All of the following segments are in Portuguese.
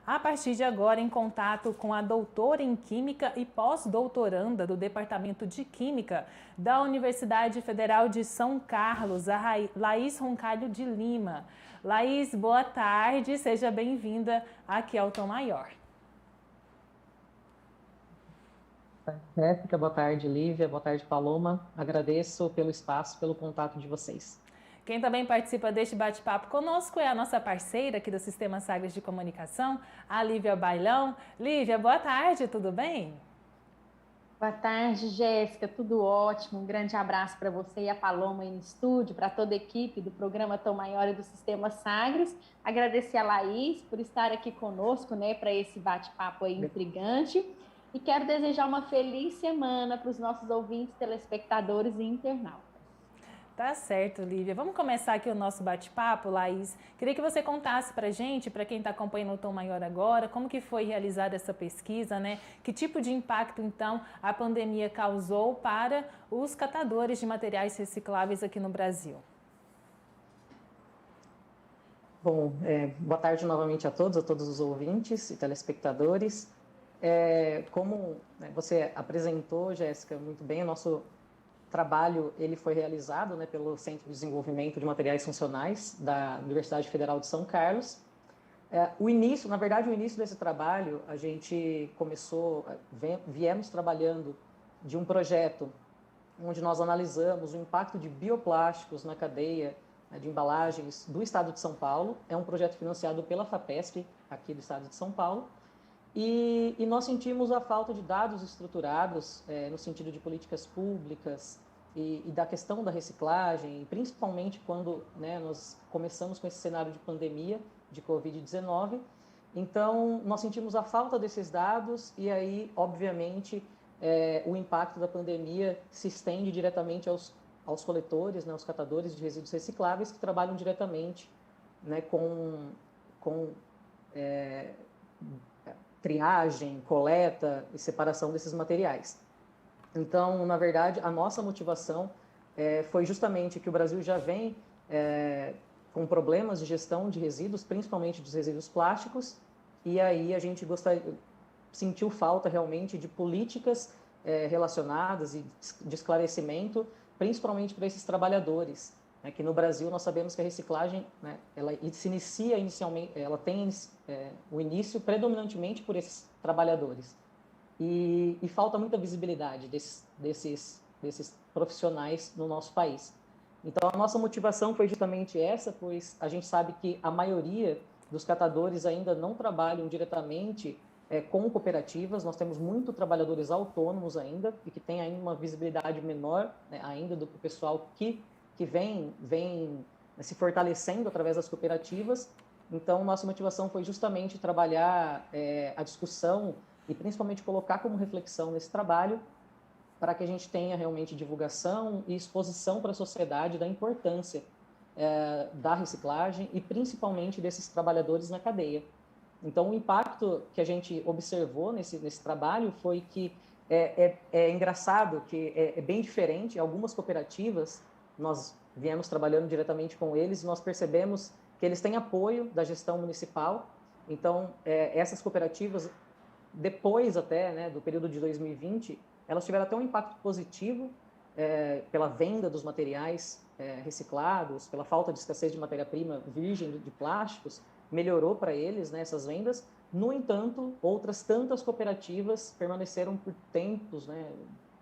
a partir de agora em contato com a doutora em Química e pós-doutoranda do Departamento de Química da Universidade Federal de São Carlos, a Laís Roncalho de Lima. Laís, boa tarde, seja bem-vinda aqui ao Tom Maior. Jéssica, boa tarde, Lívia, boa tarde, Paloma. Agradeço pelo espaço, pelo contato de vocês. Quem também participa deste bate-papo conosco é a nossa parceira aqui do Sistema Sagres de Comunicação, a Lívia Bailão. Lívia, boa tarde, tudo bem? Boa tarde, Jéssica, tudo ótimo. Um grande abraço para você e a Paloma aí no estúdio, para toda a equipe do programa Tom Maior e do Sistema Sagres. Agradecer a Laís por estar aqui conosco, né, para esse bate-papo aí intrigante. E quero desejar uma feliz semana para os nossos ouvintes, telespectadores e internautas. Tá certo, Lívia. Vamos começar aqui o nosso bate-papo, Laís. Queria que você contasse pra gente, para quem está acompanhando o Tom Maior agora, como que foi realizada essa pesquisa, né? Que tipo de impacto, então, a pandemia causou para os catadores de materiais recicláveis aqui no Brasil? Bom, boa tarde novamente a todos os ouvintes e telespectadores. Como você apresentou, Jéssica, muito bem, o nosso trabalho ele foi realizado, né, pelo Centro de Desenvolvimento de Materiais Funcionais da Universidade Federal de São Carlos. O início desse trabalho, a gente viemos trabalhando de um projeto onde nós analisamos o impacto de bioplásticos na cadeia, né, de embalagens do Estado de São Paulo. É um projeto financiado pela FAPESP, aqui do Estado de São Paulo. E nós sentimos a falta de dados estruturados no sentido de políticas públicas e da questão da reciclagem, principalmente quando, né, nós começamos com esse cenário de pandemia de Covid-19. Então, nós sentimos a falta desses dados e aí, obviamente, o impacto da pandemia se estende diretamente aos coletores, né, aos catadores de resíduos recicláveis que trabalham diretamente, né, com triagem, coleta e separação desses materiais. Então, na verdade, a nossa motivação foi justamente que o Brasil já vem com problemas de gestão de resíduos, principalmente dos resíduos plásticos, e aí a gente sentiu falta realmente de políticas relacionadas e de esclarecimento, principalmente para esses trabalhadores. Que no Brasil nós sabemos que a reciclagem, né, ela se inicia inicialmente, ela tem o início predominantemente por esses trabalhadores e falta muita visibilidade desses profissionais no nosso país. Então a nossa motivação foi justamente essa, pois a gente sabe que a maioria dos catadores ainda não trabalham diretamente com cooperativas. Nós temos muitos trabalhadores autônomos ainda e que têm ainda uma visibilidade menor, né, ainda do que o pessoal que vem se fortalecendo através das cooperativas. Então, nossa motivação foi justamente trabalhar a discussão e principalmente colocar como reflexão nesse trabalho para que a gente tenha realmente divulgação e exposição para a sociedade da importância da reciclagem e principalmente desses trabalhadores na cadeia. Então, o impacto que a gente observou nesse trabalho foi que é engraçado, que é bem diferente. Algumas cooperativas, nós viemos trabalhando diretamente com eles e nós percebemos que eles têm apoio da gestão municipal. Então, essas cooperativas, depois até, né, do período de 2020, elas tiveram até um impacto positivo pela venda dos materiais reciclados, pela falta de escassez de matéria-prima virgem de plásticos, melhorou para eles, né, essas vendas. No entanto, outras tantas cooperativas permaneceram por tempos, né,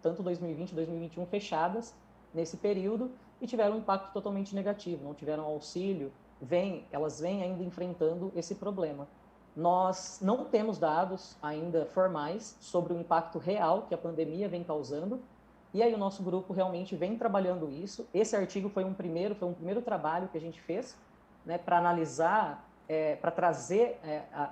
tanto 2020 e 2021 fechadas nesse período e tiveram um impacto totalmente negativo, não tiveram auxílio, elas vêm ainda enfrentando esse problema. Nós não temos dados ainda formais sobre o impacto real que a pandemia vem causando, e aí o nosso grupo realmente vem trabalhando isso. Esse artigo foi um primeiro trabalho que a gente fez, né, para analisar, para trazer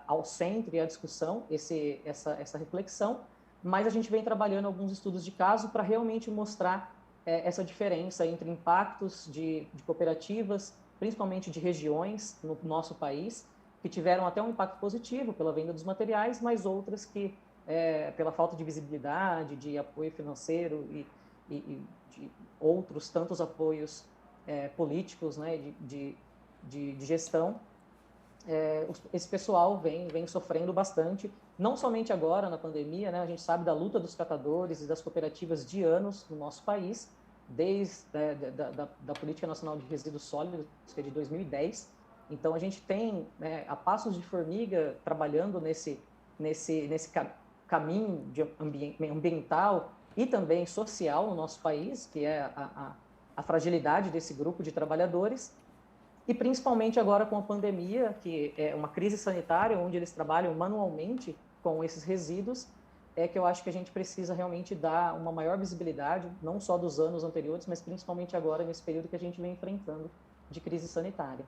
ao centro e à discussão essa reflexão, mas a gente vem trabalhando alguns estudos de caso para realmente mostrar essa diferença entre impactos de cooperativas, principalmente de regiões no nosso país, que tiveram até um impacto positivo pela venda dos materiais, mas outras que, pela falta de visibilidade, de apoio financeiro e de outros tantos apoios políticos, né, de gestão, esse pessoal vem sofrendo bastante, não somente agora na pandemia, né? A gente sabe da luta dos catadores e das cooperativas de anos no nosso país, desde da Política Nacional de Resíduos Sólidos, que é de 2010. Então, a gente tem, né, a passos de formiga trabalhando nesse caminho ambiental e também social no nosso país, que é a fragilidade desse grupo de trabalhadores, e principalmente agora com a pandemia, que é uma crise sanitária, onde eles trabalham manualmente com esses resíduos, é que eu acho que a gente precisa realmente dar uma maior visibilidade, não só dos anos anteriores, mas principalmente agora, nesse período que a gente vem enfrentando de crise sanitária.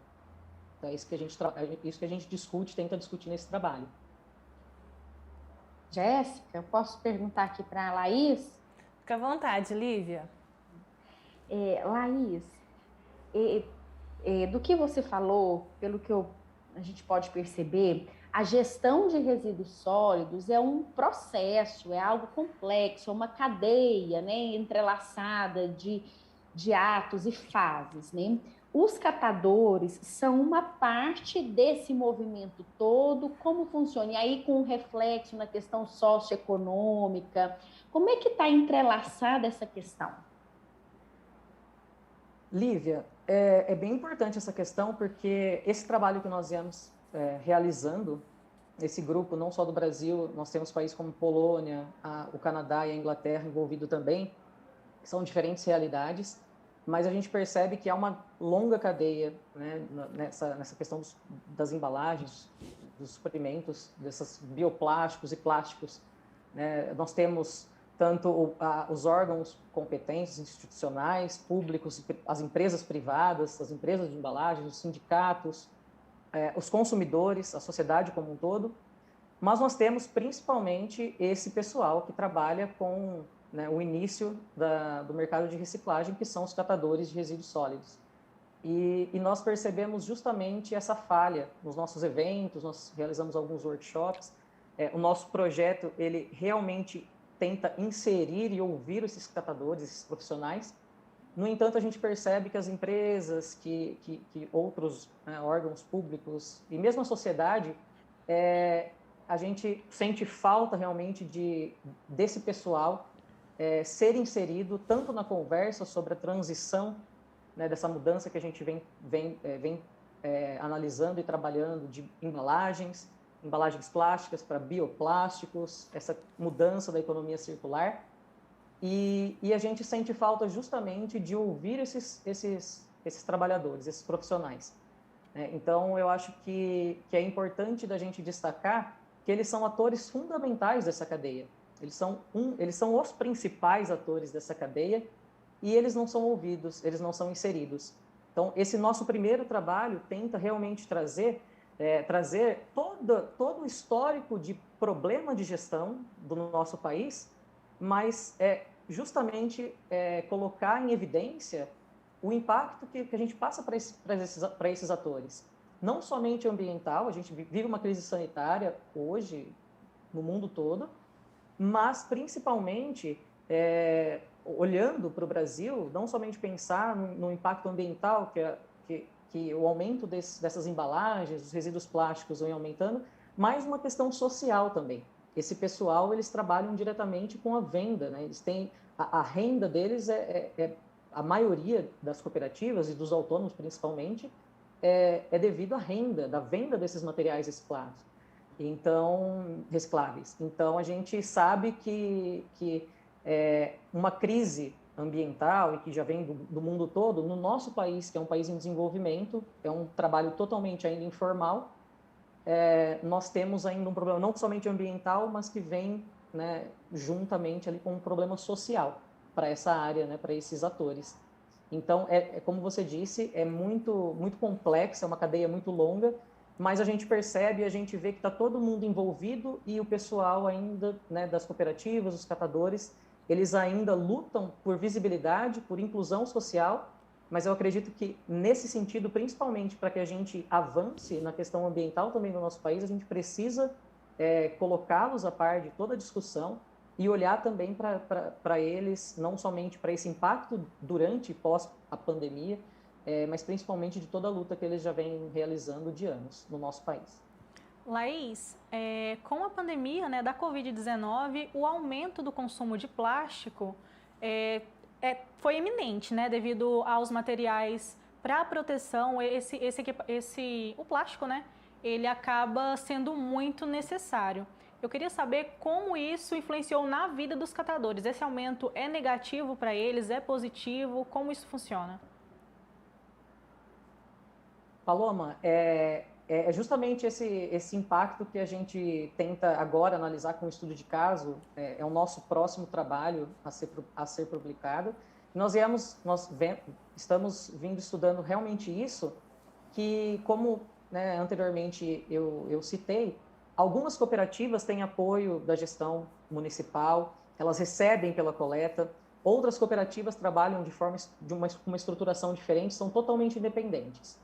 Então, é isso que a gente discute, tenta discutir nesse trabalho. Jéssica, eu posso perguntar aqui para a Laís? Fica à vontade, Lívia. Laís, do que você falou, pelo que a gente pode perceber, a gestão de resíduos sólidos é um processo, é algo complexo, é uma cadeia, né, entrelaçada de atos e fases, né? Os catadores são uma parte desse movimento todo, como funciona? E aí, com um reflexo na questão socioeconômica, como é que está entrelaçada essa questão? Lívia, é bem importante essa questão, porque esse trabalho que nós viemos realizando, esse grupo, não só do Brasil, nós temos países como Polônia, o Canadá e a Inglaterra envolvido também, são diferentes realidades, mas a gente percebe que há uma longa cadeia, né, nessa questão das embalagens, dos suprimentos, desses bioplásticos e plásticos, né? Nós temos tanto os órgãos competentes, institucionais, públicos, as empresas privadas, as empresas de embalagens, os sindicatos, os consumidores, a sociedade como um todo, mas nós temos principalmente esse pessoal que trabalha com, né, o início do mercado de reciclagem, que são os catadores de resíduos sólidos. E nós percebemos justamente essa falha nos nossos eventos, nós realizamos alguns workshops, o nosso projeto, ele realmente tenta inserir e ouvir esses catadores, esses profissionais. No entanto, a gente percebe que as empresas, que outros, né, órgãos públicos e mesmo a sociedade, a gente sente falta realmente desse pessoal ser inserido tanto na conversa sobre a transição, né, dessa mudança que a gente vem analisando e trabalhando de embalagens plásticas para bioplásticos, essa mudança da economia circular. E a gente sente falta justamente de ouvir esses trabalhadores, esses profissionais. Então, eu acho que é importante da gente destacar que eles são atores fundamentais dessa cadeia. Eles são os principais atores dessa cadeia e eles não são ouvidos, eles não são inseridos. Então, esse nosso primeiro trabalho tenta realmente trazer todo o histórico de problema de gestão do nosso país, mas justamente colocar em evidência o impacto que a gente passa para esses atores. Não somente ambiental, a gente vive uma crise sanitária hoje no mundo todo, mas principalmente olhando para o Brasil, não somente pensar no impacto ambiental, que o aumento dessas embalagens, os resíduos plásticos vem aumentando, mas uma questão social também. Esse pessoal, eles trabalham diretamente com a venda, né? Eles têm a renda deles, a maioria das cooperativas e dos autônomos principalmente, é devido à renda, da venda desses materiais recicláveis. Então, a gente sabe que uma crise ambiental e que já vem do mundo todo, no nosso país, que é um país em desenvolvimento, é um trabalho totalmente ainda informal, nós temos ainda um problema não somente ambiental, mas que vem, né, juntamente ali com um problema social para essa área, né, para esses atores. Então, como você disse, é muito, muito complexo, é uma cadeia muito longa, mas a gente percebe, a gente vê que está todo mundo envolvido e o pessoal ainda, né, das cooperativas, os catadores, eles ainda lutam por visibilidade, por inclusão social, mas eu acredito que nesse sentido, principalmente para que a gente avance na questão ambiental também no nosso país, a gente precisa colocá-los a par de toda a discussão e olhar também para eles, não somente para esse impacto durante e pós a pandemia, mas principalmente de toda a luta que eles já vêm realizando de anos no nosso país. Laís, com a pandemia, né, da Covid-19, o aumento do consumo de plástico foi iminente, né, devido aos materiais para proteção. O plástico, né, ele acaba sendo muito necessário. Eu queria saber como isso influenciou na vida dos catadores. Esse aumento é negativo para eles? É positivo? Como isso funciona? Paloma, é justamente esse impacto que a gente tenta agora analisar com o estudo de caso, é o nosso próximo trabalho a ser publicado. Estamos vindo estudando realmente isso, que como, né, anteriormente eu citei, algumas cooperativas têm apoio da gestão municipal, elas recebem pela coleta, outras cooperativas trabalham uma estruturação diferente, são totalmente independentes.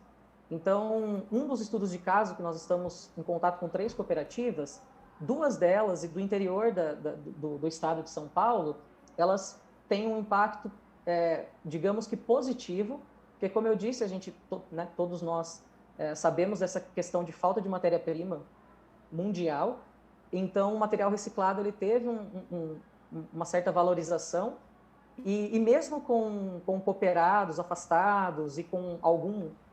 Então, um dos estudos de caso que nós estamos em contato com 3 cooperativas, 2 delas, e do interior do estado de São Paulo, elas têm um impacto, digamos que positivo, porque, como eu disse, todos nós sabemos dessa questão de falta de matéria-prima mundial, então o material reciclado ele teve uma certa valorização, e mesmo com cooperados afastados e com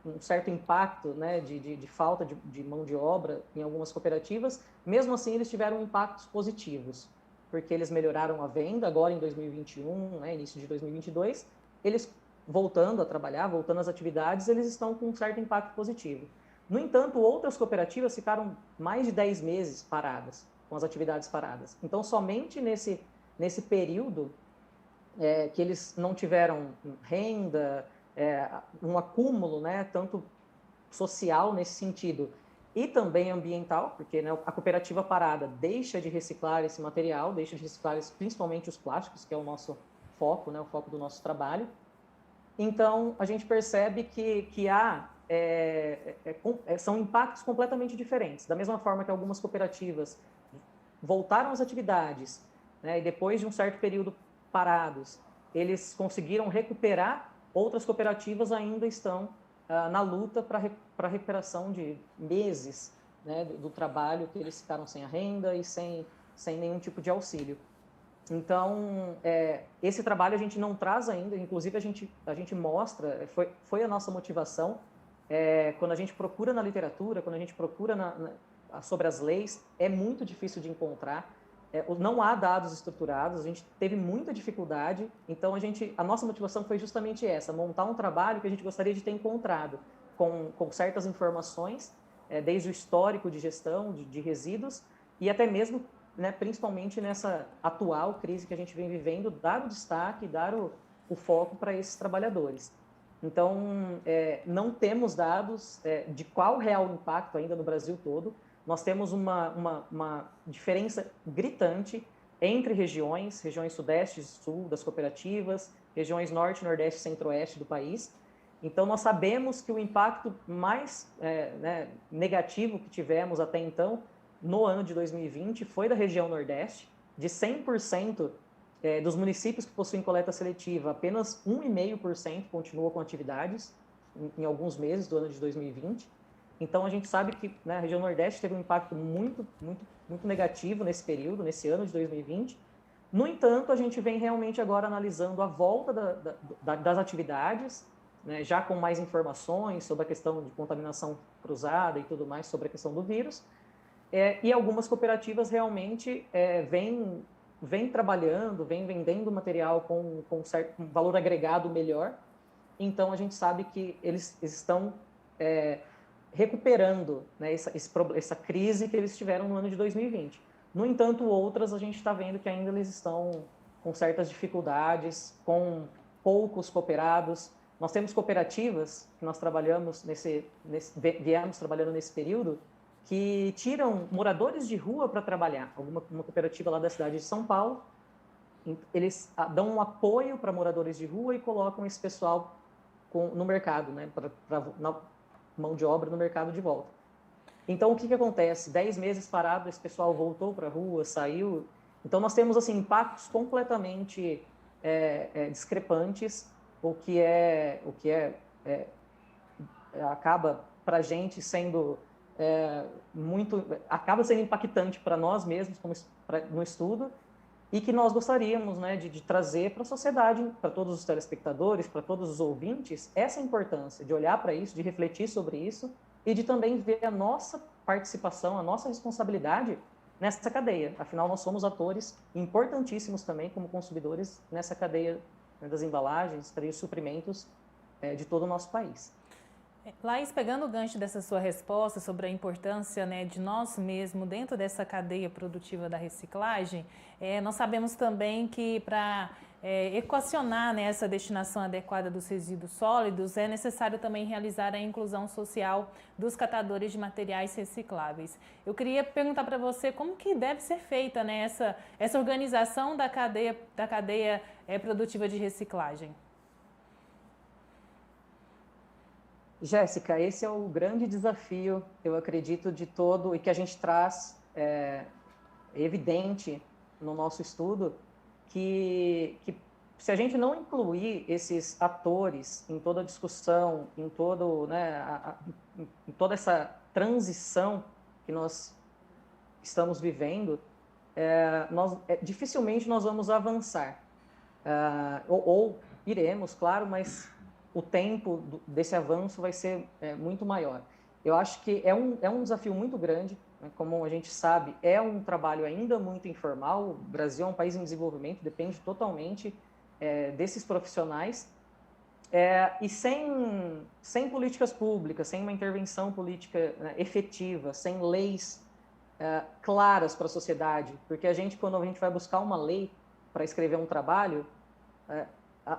um certo impacto, né, de falta de mão de obra em algumas cooperativas, mesmo assim eles tiveram impactos positivos, porque eles melhoraram a venda agora em 2021, né, início de 2022, eles voltando a trabalhar, voltando às atividades, eles estão com um certo impacto positivo. No entanto, outras cooperativas ficaram mais de 10 meses paradas, com as atividades paradas. Então, somente nesse período que eles não tiveram renda, um acúmulo, né, tanto social nesse sentido e também ambiental, porque, né, a cooperativa parada deixa de reciclar esse material, deixa de reciclar principalmente os plásticos, que é o nosso foco, né, o foco do nosso trabalho. Então, a gente percebe que são impactos completamente diferentes. Da mesma forma que algumas cooperativas voltaram às atividades, né, e depois de um certo período parados, eles conseguiram recuperar, outras cooperativas ainda estão na luta para a recuperação de meses, né, do trabalho que eles ficaram sem a renda e sem nenhum tipo de auxílio. Então, esse trabalho a gente não traz ainda, inclusive a gente mostra, foi a nossa motivação, quando a gente procura na literatura, quando a gente procura sobre as leis, é muito difícil de encontrar, não há dados estruturados, a gente teve muita dificuldade, então a nossa motivação foi justamente essa, montar um trabalho que a gente gostaria de ter encontrado, com certas informações, desde o histórico de gestão de resíduos, e até mesmo, né, principalmente nessa atual crise que a gente vem vivendo, dar o destaque, dar o foco para esses trabalhadores. Então, não temos dados de qual real impacto ainda no Brasil todo. Nós temos uma diferença gritante entre regiões sudeste e sul das cooperativas, regiões norte, nordeste e centro-oeste do país. Então, nós sabemos que o impacto mais negativo que tivemos até então, no ano de 2020, foi da região nordeste. De 100% dos municípios que possuem coleta seletiva, apenas 1,5% continuou com atividades em alguns meses do ano de 2020. Então, a gente sabe que, né, a região Nordeste teve um impacto muito, muito, muito negativo nesse período, nesse ano de 2020. No entanto, a gente vem realmente agora analisando a volta das atividades, né, já com mais informações sobre a questão de contaminação cruzada e tudo mais, sobre a questão do vírus. E algumas cooperativas realmente vêm trabalhando, vêm vendendo material com um valor agregado melhor. Então, a gente sabe que eles estão recuperando, né, essa crise que eles tiveram no ano de 2020. No entanto, outras a gente está vendo que ainda eles estão com certas dificuldades, com poucos cooperados. Nós temos cooperativas que nós trabalhamos viemos trabalhando nesse período, que tiram moradores de rua para trabalhar. Uma cooperativa lá da cidade de São Paulo, eles dão um apoio para moradores de rua e colocam esse pessoal no mercado, né, na mão de obra no mercado de volta. Então, o que acontece? 10 meses parado, esse pessoal voltou para a rua, saiu. Então, nós temos assim, impactos completamente discrepantes, o que é acaba para a gente sendo acaba sendo impactante para nós mesmos no estudo, e que nós gostaríamos, né, de trazer para a sociedade, para todos os telespectadores, para todos os ouvintes, essa importância de olhar para isso, de refletir sobre isso e de também ver a nossa participação, a nossa responsabilidade nessa cadeia. Afinal, nós somos atores importantíssimos também como consumidores nessa cadeia, né, das embalagens, cadeia de suprimentos de todo o nosso país. Laís, pegando o gancho dessa sua resposta sobre a importância, né, de nós mesmos dentro dessa cadeia produtiva da reciclagem, nós sabemos também que para equacionar, né, essa destinação adequada dos resíduos sólidos, é necessário também realizar a inclusão social dos catadores de materiais recicláveis. Eu queria perguntar para você como que deve ser feita, né, essa organização da cadeia produtiva de reciclagem. Jéssica, esse é o grande desafio, eu acredito, de todo, e que a gente traz evidente no nosso estudo, que se a gente não incluir esses atores em toda a discussão, em toda essa transição que nós estamos vivendo, dificilmente nós vamos avançar. Ou iremos, claro, mas o tempo desse avanço vai ser muito maior. Eu acho que é um desafio muito grande, né? Como a gente sabe, é um trabalho ainda muito informal. O Brasil é um país em desenvolvimento, depende totalmente desses profissionais, e sem políticas públicas, sem uma intervenção política, né, efetiva, sem leis claras para a sociedade, porque quando a gente vai buscar uma lei para escrever um trabalho,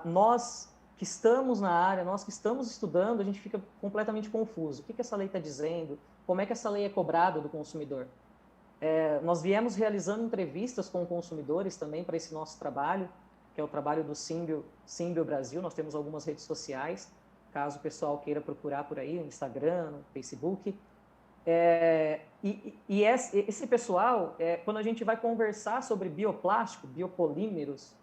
nós que estamos na área, nós que estamos estudando, a gente fica completamente confuso. O que essa lei está dizendo? Como é que essa lei é cobrada do consumidor? Nós viemos realizando entrevistas com consumidores também para esse nosso trabalho, que é o trabalho do Symbio Brasil. Nós temos algumas redes sociais, caso o pessoal queira procurar por aí, no Instagram, no Facebook. Esse pessoal, quando a gente vai conversar sobre bioplástico, biopolímeros,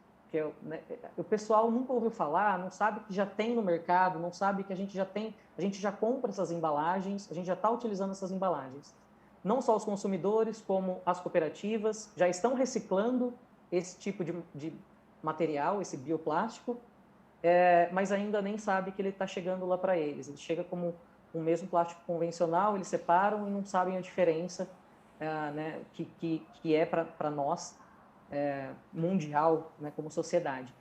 o pessoal nunca ouviu falar, não sabe que já tem no mercado, não sabe que a gente já compra essas embalagens, a gente já está utilizando essas embalagens. Não só os consumidores, como as cooperativas já estão reciclando esse tipo de material, esse bioplástico, mas ainda nem sabe que ele está chegando lá para eles. Ele chega como o mesmo plástico convencional, eles separam e não sabem a diferença, né, que é para nós, mundial, né, como sociedade.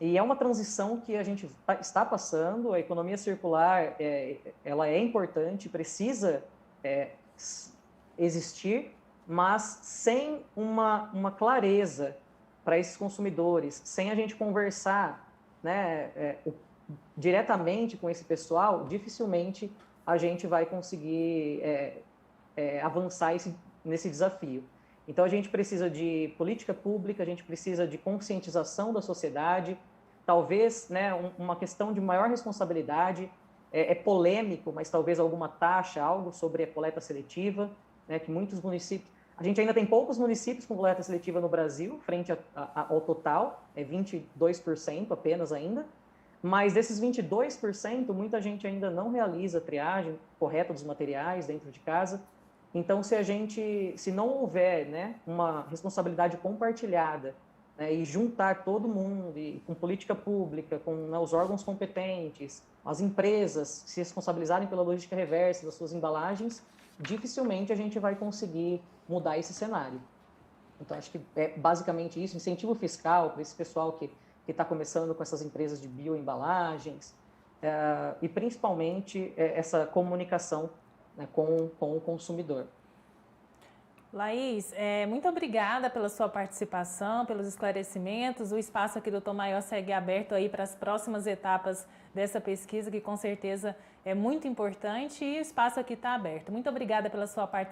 E é uma transição que a gente está passando. A economia circular ela é importante, precisa existir, mas sem uma clareza para esses consumidores, sem a gente conversar, né, diretamente com esse pessoal, dificilmente a gente vai conseguir avançar nesse desafio. Então, a gente precisa de política pública, a gente precisa de conscientização da sociedade, talvez, né, uma questão de maior responsabilidade, polêmico, mas talvez alguma taxa, algo sobre a coleta seletiva, né, que muitos municípios... A gente ainda tem poucos municípios com coleta seletiva no Brasil, frente ao total, 22% apenas ainda, mas desses 22%, muita gente ainda não realiza a triagem correta dos materiais dentro de casa. Então, se não houver, né, uma responsabilidade compartilhada, né, e juntar todo mundo, e com política pública, com, né, os órgãos competentes, as empresas se responsabilizarem pela logística reversa das suas embalagens, dificilmente a gente vai conseguir mudar esse cenário. Então, acho que é basicamente isso, incentivo fiscal para esse pessoal que está começando com essas empresas de bioembalagens, e principalmente essa comunicação, né, com o consumidor. Laís, muito obrigada pela sua participação, pelos esclarecimentos. O espaço aqui do Tom Maior segue aberto aí para as próximas etapas dessa pesquisa, que com certeza é muito importante, e o espaço aqui está aberto. Muito obrigada pela sua participação.